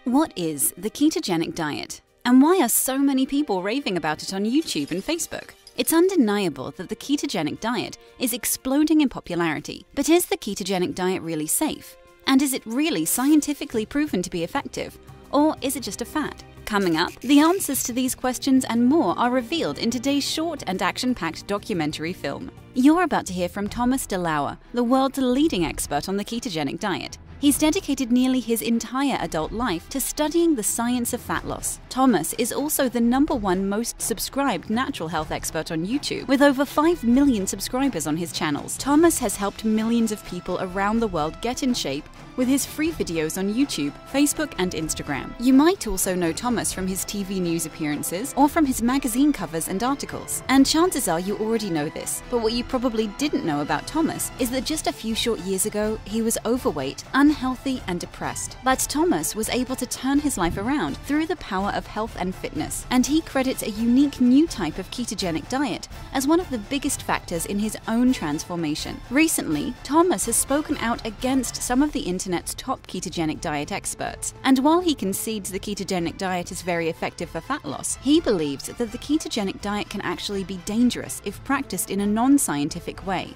What is the ketogenic diet? And why are so many people raving about it on YouTube and Facebook? It's undeniable that the ketogenic diet is exploding in popularity. But is the ketogenic diet really safe? And is it really scientifically proven to be effective? Or is it just a fad? Coming up, the answers to these questions and more are revealed in today's short and action-packed documentary film. You're about to hear from Thomas DeLauer, the world's leading expert on the ketogenic diet. He's dedicated nearly his entire adult life to studying the science of fat loss. Thomas is also the #1 most subscribed natural health expert on YouTube, with over 5 million subscribers on his channels. Thomas has helped millions of people around the world get in shape with his free videos on YouTube, Facebook, and Instagram. You might also know Thomas from his TV news appearances or from his magazine covers and articles. And chances are you already know this, but what you probably didn't know about Thomas is that just a few short years ago, he was overweight, unhealthy, and depressed. But Thomas was able to turn his life around through the power of health and fitness, and he credits a unique new type of ketogenic diet as one of the biggest factors in his own transformation. Recently, Thomas has spoken out against some of the internet's top ketogenic diet experts, and while he concedes the ketogenic diet is very effective for fat loss, he believes that the ketogenic diet can actually be dangerous if practiced in a non-scientific way.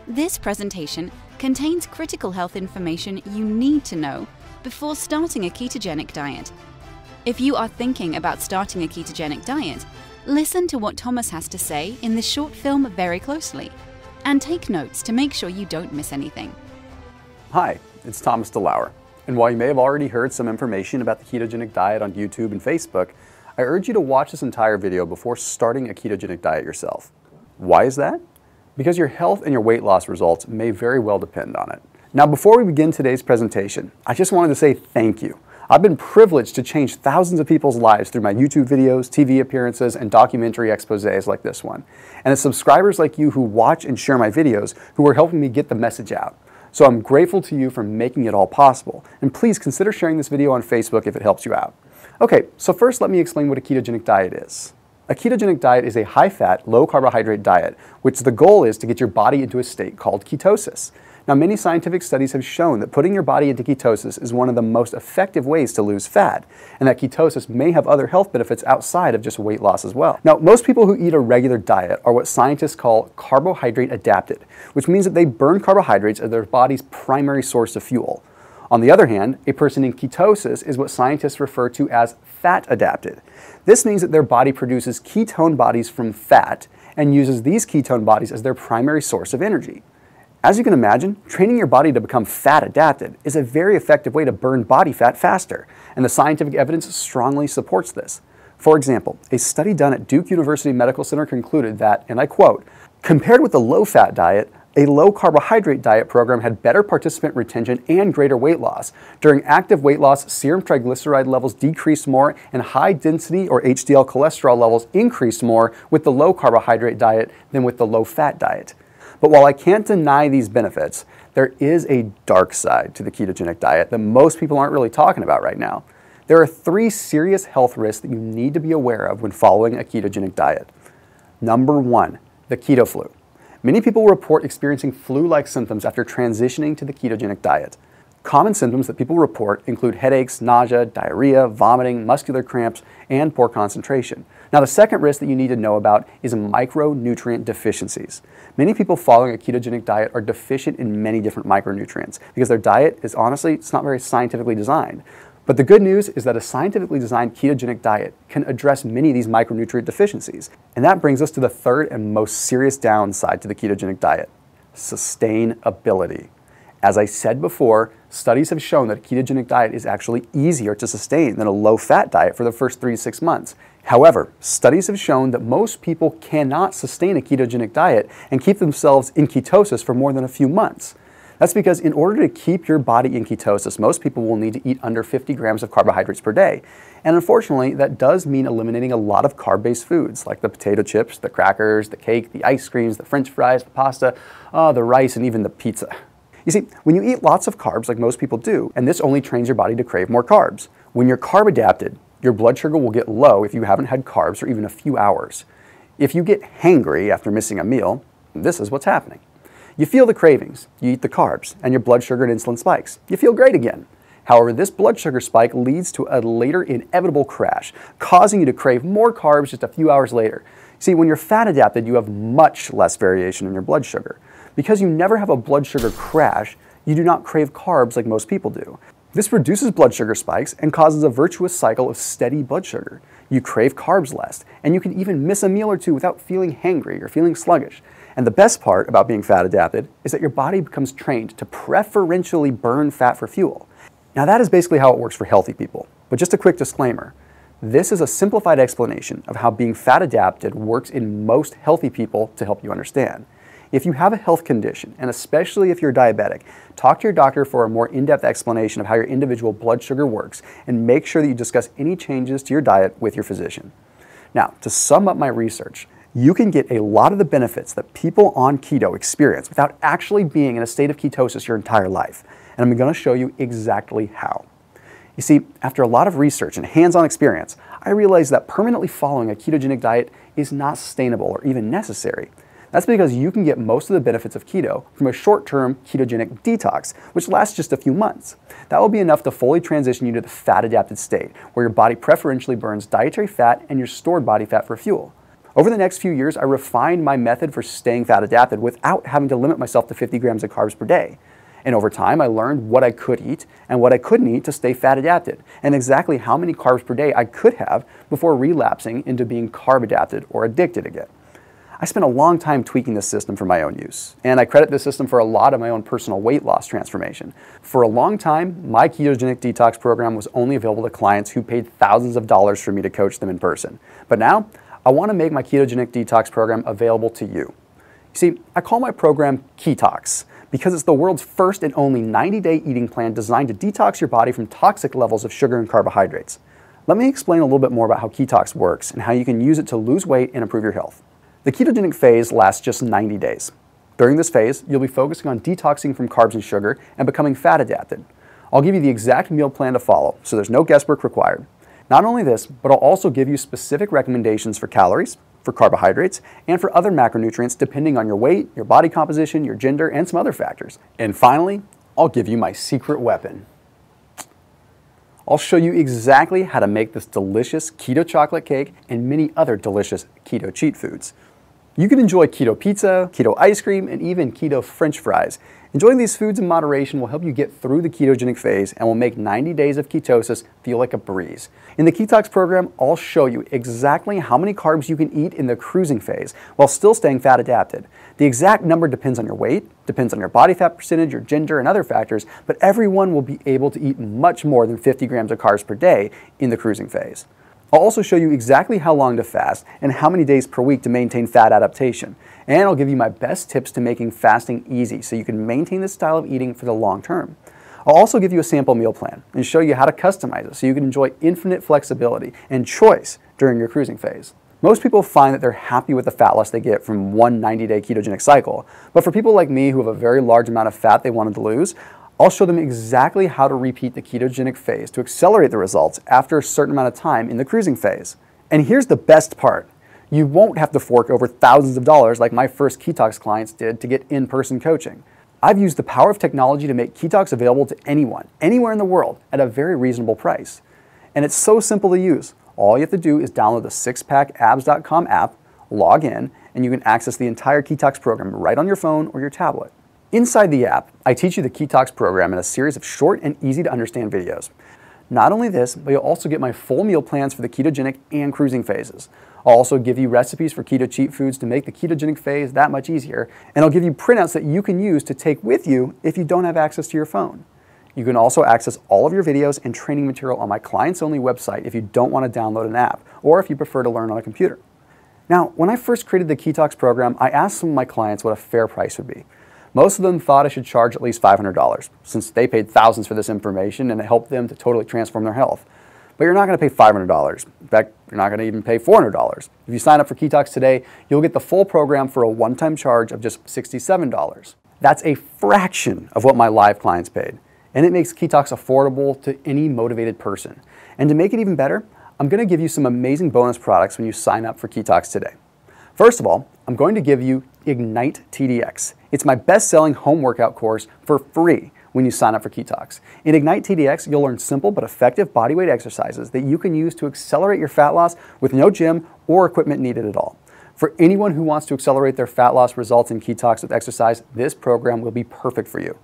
This presentation contains critical health information you need to know before starting a ketogenic diet. If you are thinking about starting a ketogenic diet, listen to what Thomas has to say in this short film very closely, and take notes to make sure you don't miss anything. Hi, it's Thomas DeLauer, and while you may have already heard some information about the ketogenic diet on YouTube and Facebook, I urge you to watch this entire video before starting a ketogenic diet yourself. Why is that? Because your health and your weight loss results may very well depend on it. Now, before we begin today's presentation, I just wanted to say thank you. I've been privileged to change thousands of people's lives through my YouTube videos, TV appearances, and documentary exposés like this one. And it's subscribers like you who watch and share my videos who are helping me get the message out. So I'm grateful to you for making it all possible. And please consider sharing this video on Facebook if it helps you out. Okay, so first let me explain what a ketogenic diet is. A ketogenic diet is a high-fat, low-carbohydrate diet, which the goal is to get your body into a state called ketosis. Now, many scientific studies have shown that putting your body into ketosis is one of the most effective ways to lose fat, and that ketosis may have other health benefits outside of just weight loss as well. Now, most people who eat a regular diet are what scientists call carbohydrate adapted, which means that they burn carbohydrates as their body's primary source of fuel. On the other hand, a person in ketosis is what scientists refer to as fat adapted. This means that their body produces ketone bodies from fat and uses these ketone bodies as their primary source of energy. As you can imagine, training your body to become fat adapted is a very effective way to burn body fat faster, and the scientific evidence strongly supports this. For example, a study done at Duke University Medical Center concluded that, and I quote, "Compared with the low-fat diet, a low-carbohydrate diet program had better participant retention and greater weight loss. During active weight loss, serum triglyceride levels decreased more and high-density or HDL cholesterol levels increased more with the low-carbohydrate diet than with the low-fat diet." But while I can't deny these benefits, there is a dark side to the ketogenic diet that most people aren't really talking about right now. There are 3 serious health risks that you need to be aware of when following a ketogenic diet. Number 1, the keto flu. Many people report experiencing flu-like symptoms after transitioning to the ketogenic diet. Common symptoms that people report include headaches, nausea, diarrhea, vomiting, muscular cramps, and poor concentration. Now, the second risk that you need to know about is micronutrient deficiencies. Many people following a ketogenic diet are deficient in many different micronutrients because their diet is honestly, it's not very scientifically designed. But the good news is that a scientifically designed ketogenic diet can address many of these micronutrient deficiencies. And that brings us to the third and most serious downside to the ketogenic diet: sustainability. As I said before, studies have shown that a ketogenic diet is actually easier to sustain than a low-fat diet for the first 3 to 6 months. However, studies have shown that most people cannot sustain a ketogenic diet and keep themselves in ketosis for more than a few months. That's because in order to keep your body in ketosis, most people will need to eat under 50 grams of carbohydrates per day. And unfortunately, that does mean eliminating a lot of carb-based foods like the potato chips, the crackers, the cake, the ice creams, the french fries, the pasta, the rice, and even the pizza. You see, when you eat lots of carbs like most people do, and this only trains your body to crave more carbs, when you're carb adapted, your blood sugar will get low if you haven't had carbs for even a few hours. If you get hangry after missing a meal, this is what's happening. You feel the cravings, you eat the carbs, and your blood sugar and insulin spikes. You feel great again. However, this blood sugar spike leads to a later inevitable crash, causing you to crave more carbs just a few hours later. See, when you're fat adapted, you have much less variation in your blood sugar. Because you never have a blood sugar crash, you do not crave carbs like most people do. This reduces blood sugar spikes and causes a virtuous cycle of steady blood sugar. You crave carbs less, and you can even miss a meal or two without feeling hangry or feeling sluggish. And the best part about being fat adapted is that your body becomes trained to preferentially burn fat for fuel. Now that is basically how it works for healthy people. But just a quick disclaimer, this is a simplified explanation of how being fat adapted works in most healthy people to help you understand. If you have a health condition, and especially if you're diabetic, talk to your doctor for a more in-depth explanation of how your individual blood sugar works, and make sure that you discuss any changes to your diet with your physician. Now, to sum up my research, you can get a lot of the benefits that people on keto experience without actually being in a state of ketosis your entire life. And I'm going to show you exactly how. You see, after a lot of research and hands-on experience, I realized that permanently following a ketogenic diet is not sustainable or even necessary. That's because you can get most of the benefits of keto from a short-term ketogenic detox, which lasts just a few months. That will be enough to fully transition you to the fat-adapted state, where your body preferentially burns dietary fat and your stored body fat for fuel. Over the next few years, I refined my method for staying fat-adapted without having to limit myself to 50 grams of carbs per day. And over time, I learned what I could eat and what I couldn't eat to stay fat-adapted, and exactly how many carbs per day I could have before relapsing into being carb-adapted or addicted again. I spent a long time tweaking this system for my own use, and I credit this system for a lot of my own personal weight loss transformation. For a long time, my ketogenic detox program was only available to clients who paid thousands of dollars for me to coach them in person. But now, I want to make my ketogenic detox program available to you. You see, I call my program Ketox because it's the world's first and only 90-day eating plan designed to detox your body from toxic levels of sugar and carbohydrates. Let me explain a little bit more about how Ketox works and how you can use it to lose weight and improve your health. The ketogenic phase lasts just 90 days. During this phase, you'll be focusing on detoxing from carbs and sugar and becoming fat adapted. I'll give you the exact meal plan to follow, so there's no guesswork required. Not only this, but I'll also give you specific recommendations for calories, for carbohydrates, and for other macronutrients depending on your weight, your body composition, your gender, and some other factors. And finally, I'll give you my secret weapon. I'll show you exactly how to make this delicious keto chocolate cake and many other delicious keto cheat foods. You can enjoy keto pizza, keto ice cream, and even keto French fries. Enjoying these foods in moderation will help you get through the ketogenic phase and will make 90 days of ketosis feel like a breeze. In the Ketox program, I'll show you exactly how many carbs you can eat in the cruising phase while still staying fat adapted. The exact number depends on your weight, depends on your body fat percentage, your gender, and other factors, but everyone will be able to eat much more than 50 grams of carbs per day in the cruising phase. I'll also show you exactly how long to fast and how many days per week to maintain fat adaptation. And I'll give you my best tips to making fasting easy so you can maintain this style of eating for the long term. I'll also give you a sample meal plan and show you how to customize it so you can enjoy infinite flexibility and choice during your cruising phase. Most people find that they're happy with the fat loss they get from one 90-day ketogenic cycle. But for people like me who have a very large amount of fat they wanted to lose, I'll show them exactly how to repeat the ketogenic phase to accelerate the results after a certain amount of time in the cruising phase. And here's the best part. You won't have to fork over thousands of dollars like my first Ketox clients did to get in-person coaching. I've used the power of technology to make Ketox available to anyone, anywhere in the world, at a very reasonable price. And it's so simple to use. All you have to do is download the SixPackAbs.com app, log in, and you can access the entire Ketox program right on your phone or your tablet. Inside the app, I teach you the Ketox program in a series of short and easy to understand videos. Not only this, but you'll also get my full meal plans for the ketogenic and cruising phases. I'll also give you recipes for keto cheat foods to make the ketogenic phase that much easier, and I'll give you printouts that you can use to take with you if you don't have access to your phone. You can also access all of your videos and training material on my clients-only website if you don't want to download an app, or if you prefer to learn on a computer. Now, when I first created the Ketox program, I asked some of my clients what a fair price would be. Most of them thought I should charge at least $500, since they paid thousands for this information and it helped them to totally transform their health. But you're not going to pay $500. In fact, you're not going to even pay $400. If you sign up for Ketox today, you'll get the full program for a one-time charge of just $67. That's a fraction of what my live clients paid. And it makes Ketox affordable to any motivated person. And to make it even better, I'm going to give you some amazing bonus products when you sign up for Ketox today. First of all, I'm going to give you Ignite TDX. It's my best-selling home workout course for free, when you sign up for Ketox. In Ignite TDX, you'll learn simple but effective bodyweight exercises that you can use to accelerate your fat loss with no gym or equipment needed at all. For anyone who wants to accelerate their fat loss results in Ketox with exercise, this program will be perfect for you.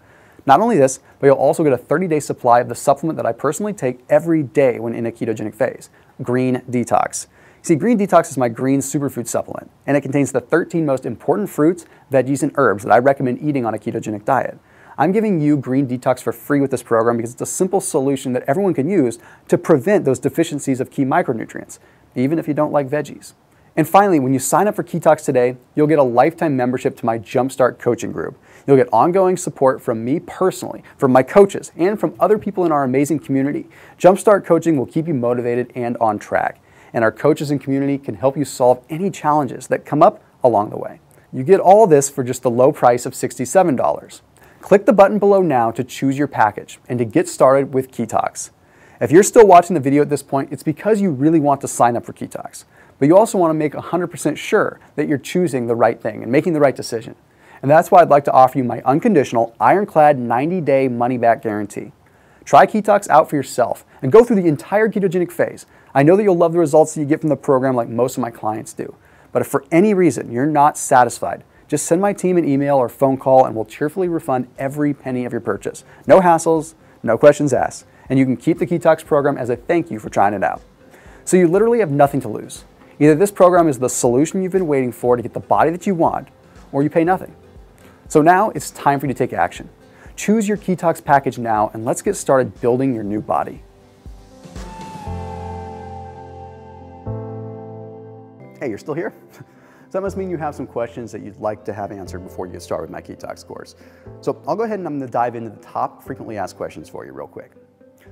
Not only this, but you'll also get a 30-day supply of the supplement that I personally take every day when in a ketogenic phase, Green Detox. See, Green Detox is my green superfood supplement, and it contains the 13 most important fruits, veggies, and herbs that I recommend eating on a ketogenic diet. I'm giving you Green Detox for free with this program because it's a simple solution that everyone can use to prevent those deficiencies of key micronutrients, even if you don't like veggies. And finally, when you sign up for Ketox today, you'll get a lifetime membership to my Jumpstart coaching group. You'll get ongoing support from me personally, from my coaches, and from other people in our amazing community. Jumpstart coaching will keep you motivated and on track. And our coaches and community can help you solve any challenges that come up along the way. You get all this for just the low price of $67. Click the button below now to choose your package and to get started with Ketox. If you're still watching the video at this point, it's because you really want to sign up for Ketox. But you also want to make 100% sure that you're choosing the right thing and making the right decision. And that's why I'd like to offer you my unconditional, ironclad 90-day money-back guarantee. Try Ketox out for yourself and go through the entire ketogenic phase. I know that you'll love the results that you get from the program like most of my clients do. But if for any reason you're not satisfied, just send my team an email or phone call and we'll cheerfully refund every penny of your purchase. No hassles, no questions asked. And you can keep the Ketox program as a thank you for trying it out. So you literally have nothing to lose. Either this program is the solution you've been waiting for to get the body that you want, or you pay nothing. So now it's time for you to take action. Choose your Ketox package now and let's get started building your new body. Hey, you're still here? So that must mean you have some questions that you'd like to have answered before you get started with my Ketox course. So I'll go ahead and I'm going to dive into the top frequently asked questions for you real quick.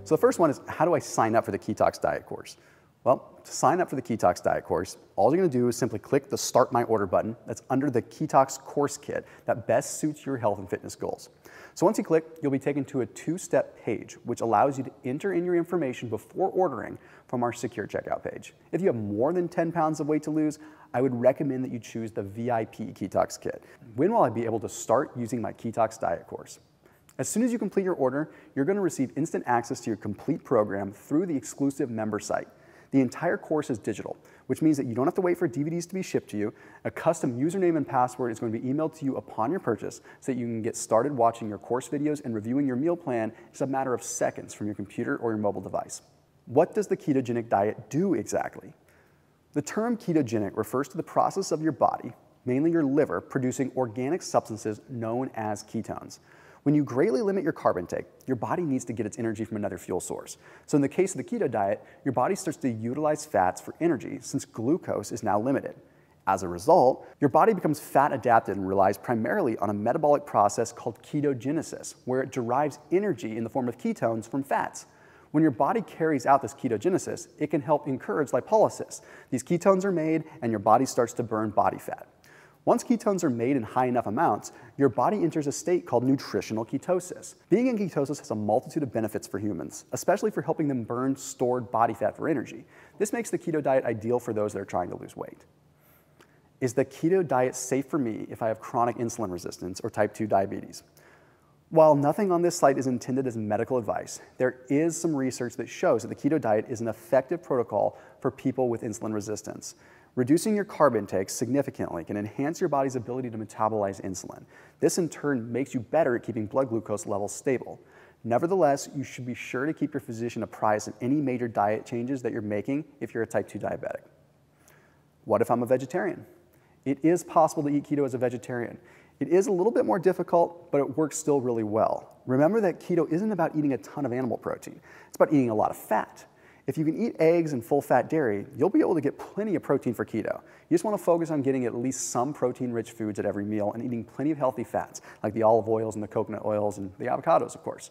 So the first one is, how do I sign up for the Ketox diet course? Well, to sign up for the Ketox diet course, all you're going to do is simply click the Start My Order button that's under the Ketox course kit that best suits your health and fitness goals. So once you click, you'll be taken to a two-step page, which allows you to enter in your information before ordering from our secure checkout page. If you have more than 10 pounds of weight to lose, I would recommend that you choose the VIP Ketox kit. When will I be able to start using my Ketox diet course? As soon as you complete your order, you're going to receive instant access to your complete program through the exclusive member site. The entire course is digital, which means that you don't have to wait for DVDs to be shipped to you. A custom username and password is going to be emailed to you upon your purchase so that you can get started watching your course videos and reviewing your meal plan in a matter of seconds from your computer or your mobile device. What does the ketogenic diet do exactly? The term ketogenic refers to the process of your body, mainly your liver, producing organic substances known as ketones. When you greatly limit your carb intake, your body needs to get its energy from another fuel source. So in the case of the keto diet, your body starts to utilize fats for energy since glucose is now limited. As a result, your body becomes fat adapted and relies primarily on a metabolic process called ketogenesis, where it derives energy in the form of ketones from fats. When your body carries out this ketogenesis, it can help encourage lipolysis. These ketones are made and your body starts to burn body fat. Once ketones are made in high enough amounts, your body enters a state called nutritional ketosis. Being in ketosis has a multitude of benefits for humans, especially for helping them burn stored body fat for energy. This makes the keto diet ideal for those that are trying to lose weight. Is the keto diet safe for me if I have chronic insulin resistance or type 2 diabetes? While nothing on this site is intended as medical advice, there is some research that shows that the keto diet is an effective protocol for people with insulin resistance. Reducing your carb intake significantly can enhance your body's ability to metabolize insulin. This in turn makes you better at keeping blood glucose levels stable. Nevertheless, you should be sure to keep your physician apprised of any major diet changes that you're making if you're a type 2 diabetic. What if I'm a vegetarian? It is possible to eat keto as a vegetarian. It is a little bit more difficult, but it works still really well. Remember that keto isn't about eating a ton of animal protein. It's about eating a lot of fat. If you can eat eggs and full-fat dairy, you'll be able to get plenty of protein for keto. You just want to focus on getting at least some protein-rich foods at every meal and eating plenty of healthy fats, like the olive oils and the coconut oils and the avocados, of course.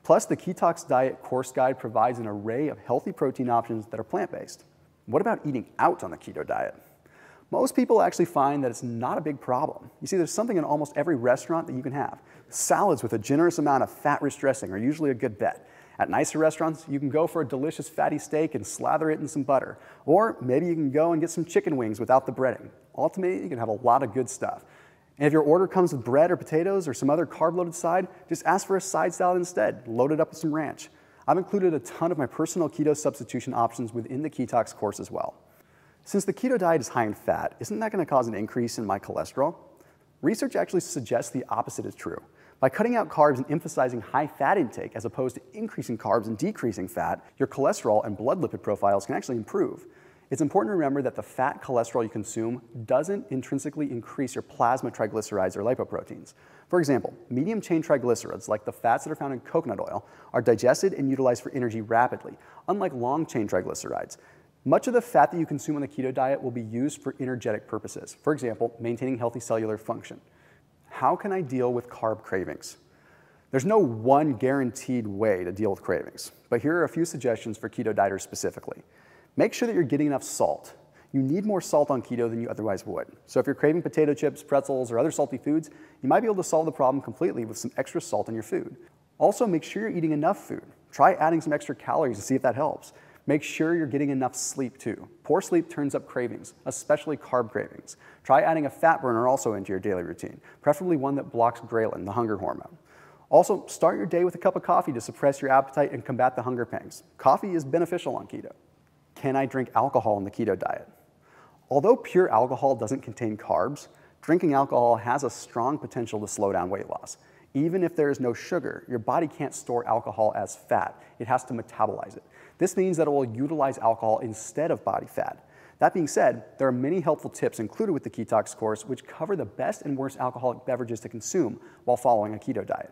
Plus, the Ketox Diet course guide provides an array of healthy protein options that are plant-based. What about eating out on the keto diet? Most people actually find that it's not a big problem. You see, there's something in almost every restaurant that you can have. Salads with a generous amount of fat-rich dressing are usually a good bet. At nicer restaurants, you can go for a delicious fatty steak and slather it in some butter. Or maybe you can go and get some chicken wings without the breading. Ultimately, you can have a lot of good stuff. And if your order comes with bread or potatoes or some other carb-loaded side, just ask for a side salad instead, load it up with some ranch. I've included a ton of my personal keto substitution options within the Ketox course as well. Since the keto diet is high in fat, isn't that going to cause an increase in my cholesterol? Research actually suggests the opposite is true. By cutting out carbs and emphasizing high fat intake as opposed to increasing carbs and decreasing fat, your cholesterol and blood lipid profiles can actually improve. It's important to remember that the fat cholesterol you consume doesn't intrinsically increase your plasma triglycerides or lipoproteins. For example, medium-chain triglycerides, like the fats that are found in coconut oil, are digested and utilized for energy rapidly, unlike long-chain triglycerides. Much of the fat that you consume on the keto diet will be used for energetic purposes. For example, maintaining healthy cellular function. How can I deal with carb cravings? There's no one guaranteed way to deal with cravings, but here are a few suggestions for keto dieters specifically. Make sure that you're getting enough salt. You need more salt on keto than you otherwise would. So if you're craving potato chips, pretzels, or other salty foods, you might be able to solve the problem completely with some extra salt in your food. Also, make sure you're eating enough food. Try adding some extra calories to see if that helps. Make sure you're getting enough sleep too. Poor sleep turns up cravings, especially carb cravings. Try adding a fat burner also into your daily routine, preferably one that blocks ghrelin, the hunger hormone. Also, start your day with a cup of coffee to suppress your appetite and combat the hunger pangs. Coffee is beneficial on keto. Can I drink alcohol in the keto diet? Although pure alcohol doesn't contain carbs, drinking alcohol has a strong potential to slow down weight loss. Even if there is no sugar, your body can't store alcohol as fat. It has to metabolize it. This means that it will utilize alcohol instead of body fat. That being said, there are many helpful tips included with the Ketox course which cover the best and worst alcoholic beverages to consume while following a keto diet.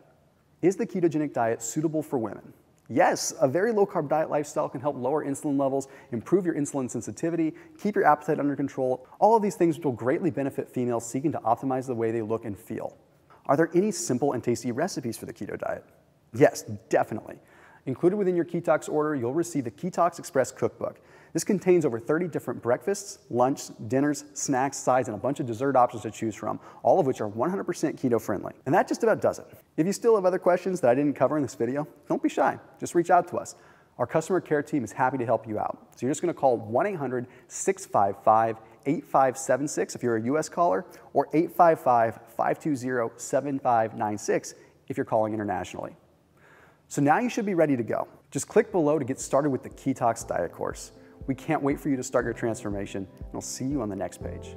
Is the ketogenic diet suitable for women? Yes, a very low-carb diet lifestyle can help lower insulin levels, improve your insulin sensitivity, keep your appetite under control. All of these things will greatly benefit females seeking to optimize the way they look and feel. Are there any simple and tasty recipes for the keto diet? Yes, definitely. Included within your Ketox order, you'll receive the Ketox Express Cookbook. This contains over 30 different breakfasts, lunch, dinners, snacks, sides, and a bunch of dessert options to choose from, all of which are 100% keto friendly. And that just about does it. If you still have other questions that I didn't cover in this video, don't be shy. Just reach out to us. Our customer care team is happy to help you out. So you're just going to call 1-800-655-8576 if you're a US caller, or 855-520-7596 if you're calling internationally. So now you should be ready to go. Just click below to get started with the Ketox Diet course. We can't wait for you to start your transformation, and I'll see you on the next page.